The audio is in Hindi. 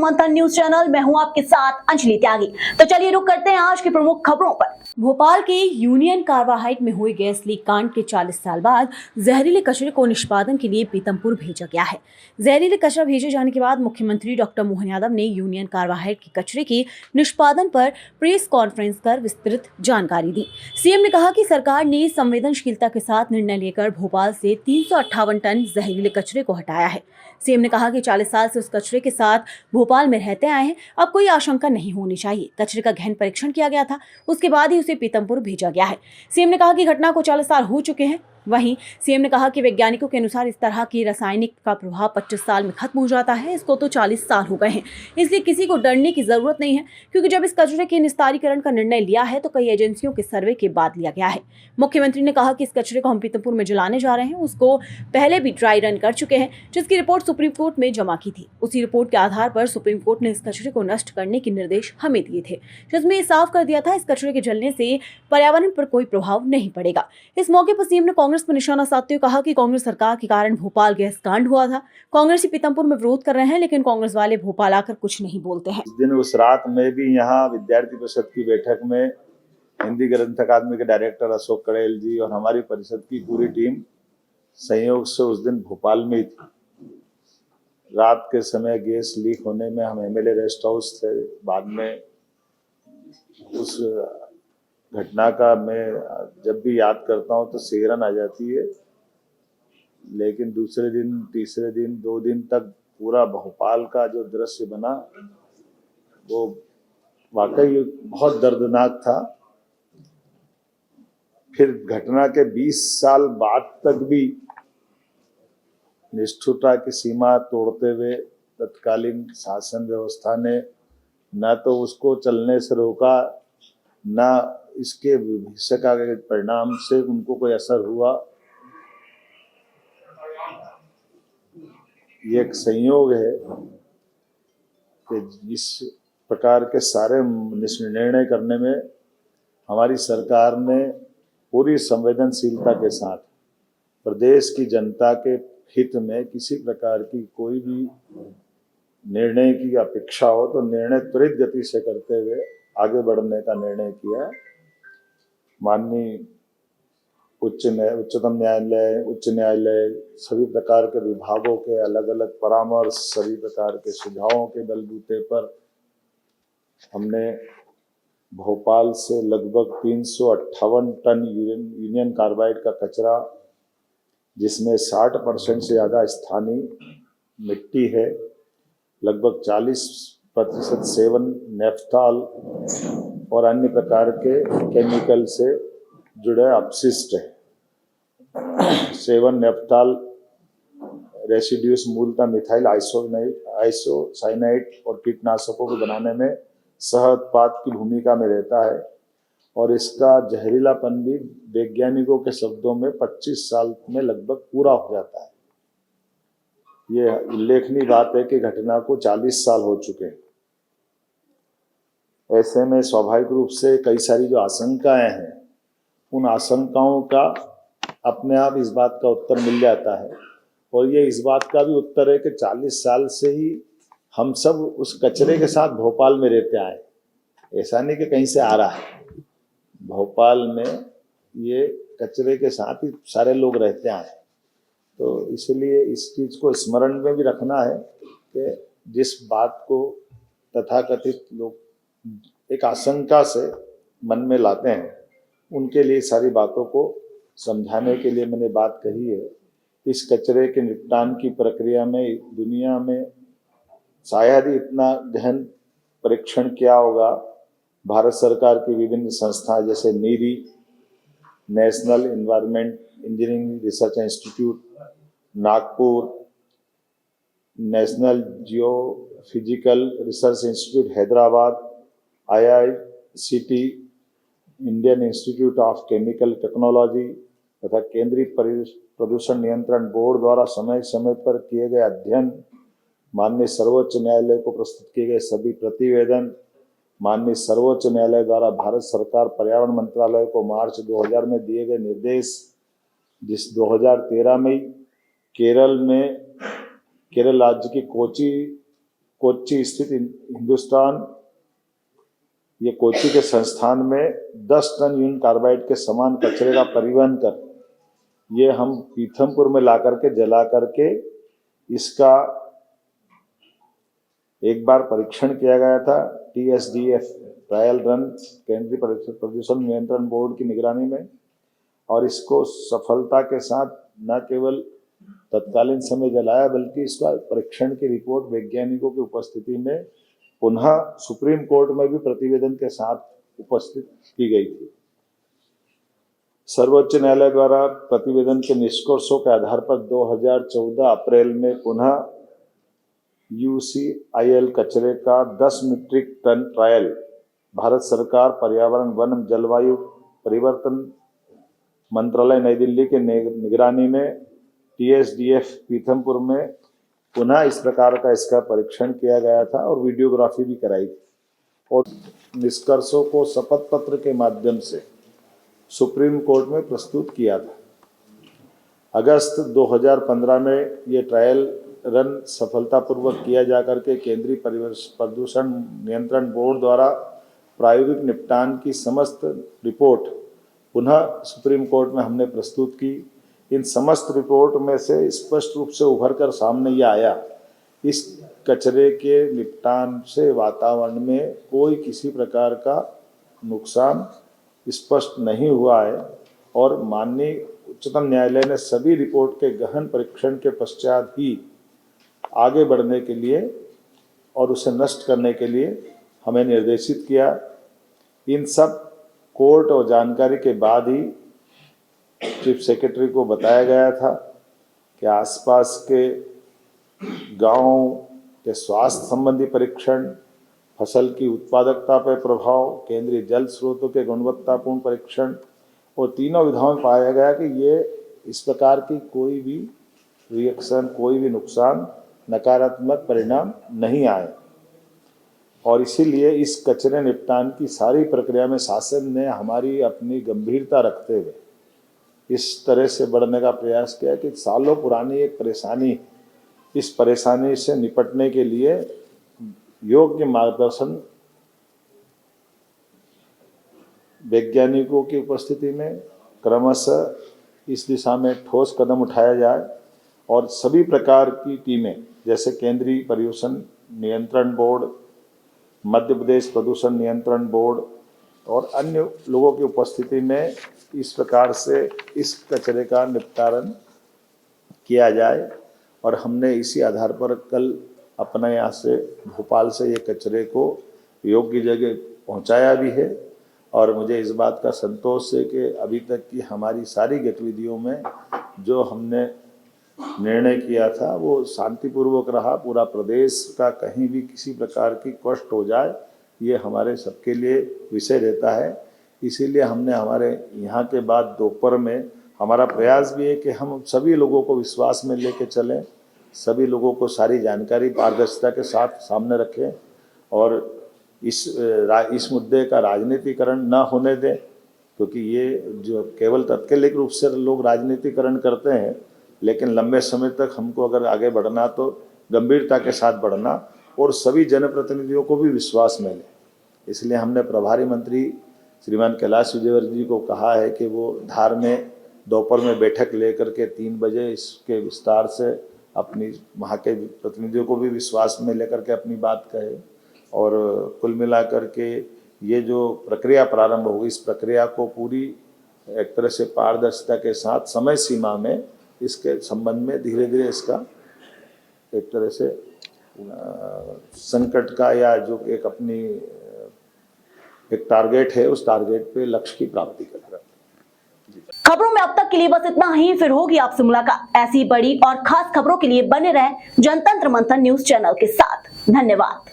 मंथन न्यूज चैनल। मैं हूं आपके साथ अंजलि त्यागी। तो चलिए रुक करते हैं आज की प्रमुख खबरों पर। भोपाल के यूनियन कार्बाइड में हुए गैस लीक कांड के 40 साल बाद जहरीले कचरे को निष्पादन के लिए पीतमपुर भेजा गया है। जहरीले कचरा भेजे जाने के बाद मुख्यमंत्री डॉक्टर मोहन यादव ने यूनियन कार्बाइड के कचरे के निष्पादन पर प्रेस कॉन्फ्रेंस कर विस्तृत जानकारी दी। सीएम ने कहा कि सरकार ने संवेदनशीलता के साथ निर्णय लेकर भोपाल से 358 टन जहरीले कचरे को हटाया है। सीएम ने कहा कि 40 साल से उस कचरे के साथ भोपाल में रहते आए हैं, अब कोई आशंका नहीं होनी चाहिए। कचरे का गहन परीक्षण किया गया था, उसके बाद ही उसे पीतमपुर भेजा गया है। सीएम ने कहा कि घटना को 40 साल हो चुके हैं। वहीं सीएम ने कहा कि वैज्ञानिकों के अनुसार इस तरह की रासायनिक का प्रभाव 25 साल में खत्म हो जाता है, इसको तो 40 साल हो गए हैं, इसलिए किसी को डरने की जरूरत नहीं है, क्योंकि जब इस कचरे के निस्तारीकरण का निर्णय लिया है तो कई एजेंसियों के सर्वे के बाद लिया गया है। मुख्यमंत्री ने कहा कि इस कचरे को हम पीतमपुर में जलाने जा रहे हैं, उसको पहले भी ड्राई रन कर चुके हैं, जिसकी रिपोर्ट सुप्रीम कोर्ट में जमा की थी। उसी रिपोर्ट के आधार पर सुप्रीम कोर्ट ने इस कचरे को नष्ट करने के निर्देश हमें दिए थे, जिसमें साफ कर दिया था इस कचरे के जलने से पर्यावरण पर कोई प्रभाव नहीं पड़ेगा। इस मौके पर सीएम ने कांग्रेस पर निशाना साधते हुए कहा कि कांग्रेस सरकार के कारण भोपाल गैस कांड हुआ था। कांग्रेसी पीतमपुर में विरोध कर रहे हैं, लेकिन कांग्रेस वाले भोपाल आकर कुछ नहीं बोलते हैं। उस दिन उस रात में भी यहाँ विद्यार्थी परिषद की बैठक में हिंदी ग्रंथ अकादमी के डायरेक्टर अशोक कड़ेल जी और हमारी परिषद की पूरी टीम संयोग से उस दिन भोपाल में ही थी। रात के समय गैस लीक होने में हम एमएलए रेस्ट हाउस थे। बाद में उस घटना का मैं जब भी याद करता हूँ तो सिहरन आ जाती है। लेकिन दूसरे दिन, तीसरे दिन, 2 दिन तक पूरा भोपाल का जो दृश्य बना वो वाकई बहुत दर्दनाक था। फिर घटना के 20 साल बाद तक भी निष्ठुरता की सीमा तोड़ते हुए तत्कालीन शासन व्यवस्था ने न तो उसको चलने से रोका, न इसके भविष्य का परिणाम से उनको कोई असर हुआ। ये एक संयोग है कि इस प्रकार के सारे निर्णय करने में हमारी सरकार ने पूरी संवेदनशीलता के साथ प्रदेश की जनता के हित में किसी प्रकार की कोई भी निर्णय की अपेक्षा हो तो निर्णय त्वरित गति से करते हुए आगे बढ़ने का निर्णय किया। माननीय उच्चतम न्यायालय, उच्च न्यायालय, सभी प्रकार के विभागों के अलग अलग परामर्श, सभी प्रकार के सुझावों के बलबूते पर हमने भोपाल से लगभग 358 टन यूनियन कार्बाइड का कचरा, जिसमें 60% से ज़्यादा स्थानीय मिट्टी है, लगभग 40% सेवन नेफ्थॉल और अन्य प्रकार के केमिकल से जुड़े अपशिष्ट है। सेवन नेफ्थॉल रेसिड्यूस मूलतः मिथाइल आइसोसाइनाइड और कीटनाशकों को बनाने में सह उत्पाद की भूमिका में रहता है और इसका जहरीलापन भी वैज्ञानिकों के शब्दों में 25 साल में लगभग पूरा हो जाता है। ये उल्लेखनीय बात है कि घटना को 40 साल हो चुके हैं। ऐसे में स्वाभाविक रूप से कई सारी जो आशंकाएं हैं, उन आशंकाओं का अपने आप इस बात का उत्तर मिल जाता है। और ये इस बात का भी उत्तर है कि 40 साल से ही हम सब उस कचरे के साथ भोपाल में रहते आए। ऐसा नहीं कि कहीं से आ रहा है, भोपाल में ये कचरे के साथ ही सारे लोग रहते आए। तो इसलिए इस चीज़ को स्मरण में भी रखना है कि जिस बात को तथाकथित लोग एक आशंका से मन में लाते हैं, उनके लिए सारी बातों को समझाने के लिए मैंने बात कही है। इस कचरे के निपटान की प्रक्रिया में दुनिया में शायद ही इतना गहन परीक्षण किया होगा। भारत सरकार की विभिन्न संस्थाएं जैसे NEERI, national environment engineering research institute Nagpur, national geophysical research institute Hyderabad, IICT, Indian institute of chemical technology तथा केंद्रीय प्रदूषण नियंत्रण बोर्ड द्वारा समय समय पर किए गए अध्ययन, माननीय सर्वोच्च न्यायालय को प्रस्तुत किए गए सभी प्रतिवेदन, माननीय सर्वोच्च न्यायालय द्वारा भारत सरकार पर्यावरण मंत्रालय को मार्च 2000 में दिए गए निर्देश, जिस 2013 में केरल राज्य की कोची कोच्चि स्थित हिंदुस्तान, ये कोच्चि के संस्थान में 10 टन यून कार्बाइड के समान कचरे का परिवहन कर ये हम पीथमपुर में ला करके जला करके इसका एक बार परीक्षण किया गया था TSDF ट्रायल रन केंद्रीय प्रदूषण नियंत्रण बोर्ड की निगरानी में, और इसको सफलता के साथ न केवल तत्कालीन समय जलाया बल्कि इसका परीक्षण की रिपोर्ट वैज्ञानिकों की उपस्थिति में पुनः सुप्रीम कोर्ट में भी प्रतिवेदन के साथ उपस्थित की गई थी। सर्वोच्च न्यायालय द्वारा प्रतिवेदन के निष्कर्षों के आधार पर 2014 अप्रैल में पुनः UCIL कचरे का 10 मीट्रिक टन ट्रायल भारत सरकार पर्यावरण वन जलवायु परिवर्तन मंत्रालय नई दिल्ली के निगरानी में TSDF पीथमपुर में पुनः इस प्रकार का इसका परीक्षण किया गया था और वीडियोग्राफी भी कराई थी, और निष्कर्षों को शपथ पत्र के माध्यम से सुप्रीम कोर्ट में प्रस्तुत किया था। अगस्त 2015 में ये ट्रायल रन सफलतापूर्वक किया जाकर के केंद्रीय प्रदूषण नियंत्रण बोर्ड द्वारा प्रायोगिक निपटान की समस्त रिपोर्ट पुनः सुप्रीम कोर्ट में हमने प्रस्तुत की। इन समस्त रिपोर्ट में से स्पष्ट रूप से उभर कर सामने ये आया, इस कचरे के निपटान से वातावरण में कोई किसी प्रकार का नुकसान स्पष्ट नहीं हुआ है, और माननीय उच्चतम न्यायालय ने सभी रिपोर्ट के गहन परीक्षण के पश्चात ही आगे बढ़ने के लिए और उसे नष्ट करने के लिए हमें निर्देशित किया। इन सब कोर्ट और जानकारी के बाद ही चीफ सेक्रेटरी को बताया गया था कि आसपास के गांवों के स्वास्थ्य संबंधी परीक्षण, फसल की उत्पादकता पर प्रभाव, केंद्रीय जल स्रोतों के गुणवत्तापूर्ण परीक्षण, और तीनों विधाओं में पाया गया कि ये इस प्रकार की कोई भी रिएक्शन, कोई भी नुकसान, नकारात्मक परिणाम नहीं आए। और इसीलिए इस कचरे निपटान की सारी प्रक्रिया में शासन ने हमारी अपनी गंभीरता रखते हुए इस तरह से बढ़ने का प्रयास किया कि सालों पुरानी एक परेशानी, इस परेशानी से निपटने के लिए योग्य मार्गदर्शन वैज्ञानिकों की उपस्थिति में क्रमशः इस दिशा में ठोस कदम उठाया जाए, और सभी प्रकार की टीमें जैसे केंद्रीय प्रदूषण नियंत्रण बोर्ड, मध्य प्रदेश प्रदूषण नियंत्रण बोर्ड और अन्य लोगों की उपस्थिति में इस प्रकार से इस कचरे का निपटान किया जाए। और हमने इसी आधार पर कल अपने यहाँ से भोपाल से ये कचरे को योग्य जगह पहुँचाया भी है, और मुझे इस बात का संतोष है कि अभी तक की हमारी सारी गतिविधियों में जो हमने निर्णय किया था वो शांतिपूर्वक रहा। पूरा प्रदेश का कहीं भी किसी प्रकार की कष्ट हो जाए ये हमारे सबके लिए विषय रहता है। इसीलिए हमने हमारे यहाँ के बाद दोपहर में हमारा प्रयास भी है कि हम सभी लोगों को विश्वास में लेके चलें, सभी लोगों को सारी जानकारी पारदर्शिता के साथ सामने रखें, और इस मुद्दे का राजनीतिकरण न होने दें, क्योंकि ये जो केवल तात्कालिक रूप से लोग राजनीतिकरण करते हैं, लेकिन लंबे समय तक हमको अगर आगे बढ़ना तो गंभीरता के साथ बढ़ना और सभी जनप्रतिनिधियों को भी विश्वास में लें। इसलिए हमने प्रभारी मंत्री श्रीमान कैलाश विजयवर्गीय जी को कहा है कि वो धार में दोपहर में बैठक लेकर के 3 बजे इसके विस्तार से अपनी वहाँ के प्रतिनिधियों को भी विश्वास में लेकर के अपनी बात कहे, और कुल मिलाकर के ये जो प्रक्रिया प्रारंभ होगी इस प्रक्रिया को पूरी एक तरह से पारदर्शिता के साथ समय सीमा में इसके संबंध में धीरे धीरे इसका एक तरह से संकट का या जो एक अपनी एक टारगेट है उस टारगेट पे लक्ष्य की प्राप्ति करेगा। खबरों में अब तक के लिए बस इतना ही। फिर होगी आपसे मुलाकात ऐसी बड़ी और खास खबरों के लिए बने रहें जनतंत्र मंथन न्यूज चैनल के साथ। धन्यवाद।